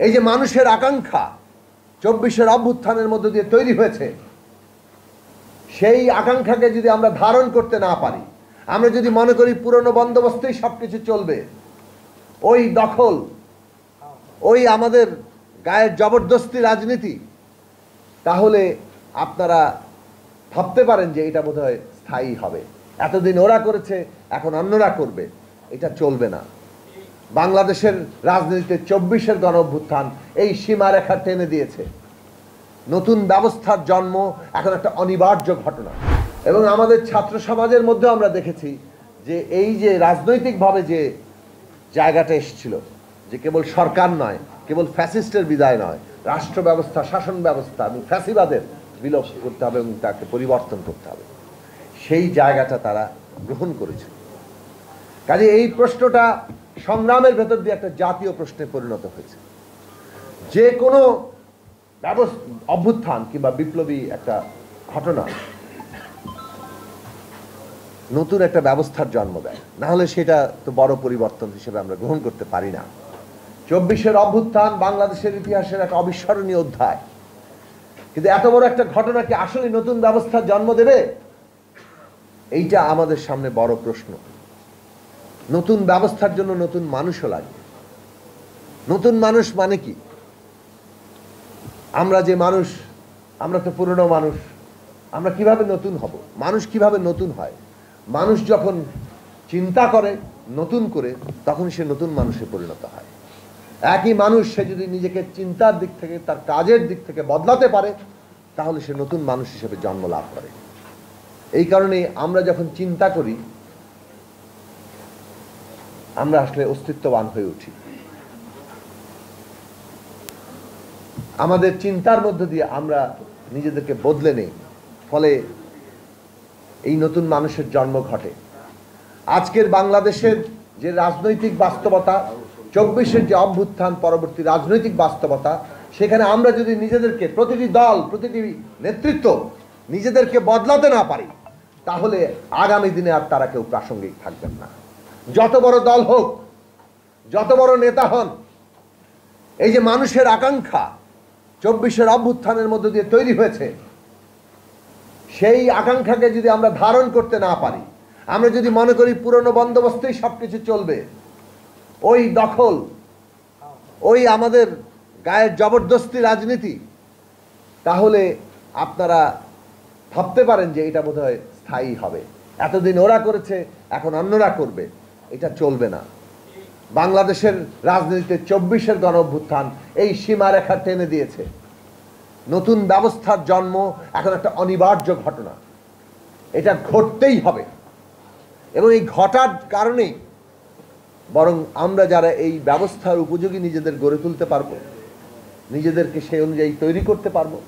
এই যে মানুষের আকাঙ্ক্ষা ২৪-এর অভ্যুত্থানের মধ্য দিয়ে তৈরি হয়েছে, সেই আকাঙ্ক্ষাকে যদি আমরা ধারণ করতে না পারি, আমরা যদি মনে করি পুরনো বন্দোবস্তেই সবকিছু চলবে, ওই দখল, ওই আমাদের গায়ের জবরদস্তি রাজনীতি, তাহলে আপনারা ভাবতে পারেন যে এটা বোধহয় স্থায়ী হবে। এতদিন ওরা করেছে, এখন অন্যরা করবে, এটা চলবে না। বাংলাদেশের রাজনীতিতে ২৪-এর গণ অভ্যুত্থান এই সীমারেখা টেনে দিয়েছে। নতুন ব্যবস্থার জন্ম এখন একটা অনিবার্য ঘটনা। এবং আমাদের ছাত্র সমাজের মধ্যে আমরা দেখেছি যে এই যে রাজনৈতিকভাবে যে জায়গাটা এসেছিল, যে কেবল সরকার নয়, কেবল ফ্যাসিস্টের বিদায় নয়, রাষ্ট্র ব্যবস্থা, শাসন ব্যবস্থা এবং ফ্যাসিবাদের বিলোপ করতে হবে এবং তাকে পরিবর্তন করতে হবে, সেই জায়গাটা তারা গ্রহণ করেছে। কাজে এই প্রশ্নটা সংগ্রামের ভেতর দিয়ে একটা জাতীয় প্রশ্নে পরিণত হয়েছে। যে কোনো অভ্যুত্থান কিংবা বিপ্লবী একটা ঘটনা নতুন একটা ব্যবস্থার জন্ম দেয়, না হলে সেটা তো বড় পরিবর্তন হিসেবে আমরা গ্রহণ করতে পারি না। ২৪-এর অভ্যুত্থান বাংলাদেশের ইতিহাসের একটা অবিস্মরণীয় অধ্যায়, কিন্তু এত বড় একটা ঘটনা কি আসলে নতুন ব্যবস্থার জন্ম দেবে? এইটা আমাদের সামনে বড় প্রশ্ন। নতুন ব্যবস্থার জন্য নতুন মানুষও লাগে। নতুন মানুষ মানে কি? আমরা যে মানুষ, আমরা তো পুরনো মানুষ, আমরা কিভাবে নতুন হব? মানুষ কিভাবে নতুন হয়? মানুষ যখন চিন্তা করে নতুন করে, তখন সে নতুন মানুষে পরিণত হয়। একই মানুষ, সে যদি নিজেকে চিন্তার দিক থেকে, তার কাজের দিক থেকে বদলাতে পারে, তাহলে সে নতুন মানুষ হিসেবে জন্ম লাভ করে। এই কারণে আমরা যখন চিন্তা করি, আমরা আসলে অস্তিত্ববান হয়ে উঠি। আমাদের চিন্তার মধ্য দিয়ে আমরা নিজেদেরকে বদলে নেই, ফলে এই নতুন মানুষের জন্ম ঘটে। আজকের বাংলাদেশের যে রাজনৈতিক বাস্তবতা, ২৪-এর যে অভ্যুত্থান পরবর্তী রাজনৈতিক বাস্তবতা, সেখানে আমরা যদি নিজেদেরকে, প্রতিটি দল, প্রতিটি নেতৃত্ব নিজেদেরকে বদলাতে না পারি, তাহলে আগামী দিনে আর তারা কেউ প্রাসঙ্গিক থাকবেন না। যত বড় দল হোক, যত বড় নেতা হন, এই যে মানুষের আকাঙ্ক্ষা ২৪-এর অভ্যুত্থানের মধ্য দিয়ে তৈরি হয়েছে, সেই আকাঙ্ক্ষাকে যদি আমরা ধারণ করতে না পারি, আমরা যদি মনে করি পুরনো বন্দোবস্তেই সবকিছু চলবে, ওই দখল, ওই আমাদের গায়ের জবরদস্তি রাজনীতি, তাহলে আপনারা ভাবতে পারেন যে এটা বোধহয় স্থায়ী হবে। এতদিন ওরা করেছে, এখন অন্যরা করবে, এটা চলবে না। বাংলাদেশের রাজনীতিতে ২৪-এর গণ অভ্যুত্থান এই সীমারেখা টেনে দিয়েছে। নতুন ব্যবস্থার জন্ম এখন একটা অনিবার্য ঘটনা, এটা ঘটতেই হবে। এবং এই ঘটার কারণেই বরং আমরা যারা এই ব্যবস্থার উপযোগী নিজেদের গড়ে তুলতে পারবো, নিজেদেরকে সেই অনুযায়ী তৈরি করতে পারবো,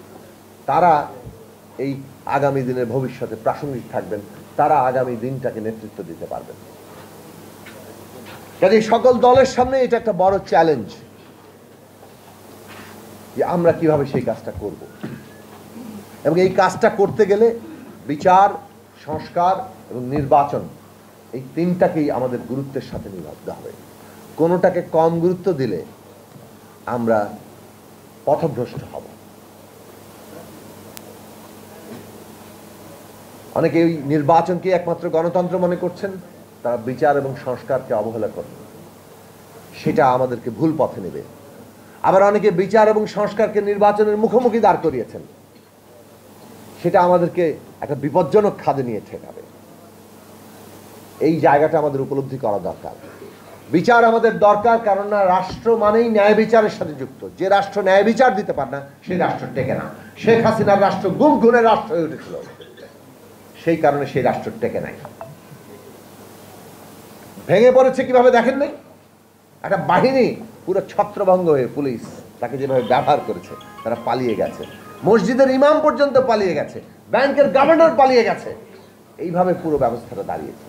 তারা এই আগামী দিনের ভবিষ্যতে প্রাসঙ্গিক থাকবেন, তারা আগামী দিনটাকে নেতৃত্ব দিতে পারবেন। কাজে সকল দলের সামনে এটা একটা বড় চ্যালেঞ্জ যে আমরা কিভাবে সেই কাজটা করব। এবং এই কাজটা করতে গেলে বিচার, সংস্কার এবং নির্বাচন, এই তিনটাকেই আমাদের গুরুত্বের সাথে নিভাবতে হবে। কোনোটাকে কম গুরুত্ব দিলে আমরা পথভ্রষ্ট হব। অনেকে এই নির্বাচনকে একমাত্র গণতন্ত্র মনে করছেন, তারা বিচার এবং সংস্কারকে অবহেলা করেন, সেটা আমাদেরকে ভুল পথে নেবে। আবার অনেকে বিচার এবং সংস্কারকে নির্বাচনের মুখোমুখি দাঁড় করিয়েছেন, সেটা আমাদেরকে একটা বিপজ্জনক খাদে নিয়ে ঠেকাবে। এই জায়গাটা আমাদের উপলব্ধি করা দরকার। বিচার আমাদের দরকার, কারণ না রাষ্ট্র মানেই ন্যায় বিচারের সাথে যুক্ত। যে রাষ্ট্র ন্যায় বিচার দিতে পারে না, সেই রাষ্ট্র টেকে না। শেখ হাসিনার রাষ্ট্র গুম খুনের রাষ্ট্র হয়ে উঠেছিল, সেই কারণে সেই রাষ্ট্র টেকে নাই, ভেঙে পড়েছে। কিভাবে দেখেন নাই? একটা বাহিনী পুরো ছত্রভঙ্গ হয়ে পুলিশ তাকে যেভাবে ব্যবহার করেছে, তারা পালিয়ে গেছে, মসজিদের ইমাম পর্যন্ত পালিয়ে গেছে, ব্যাংকের গভর্নর পালিয়ে গেছে, এইভাবে পুরো ব্যবস্থাটা দাঁড়িয়েছে।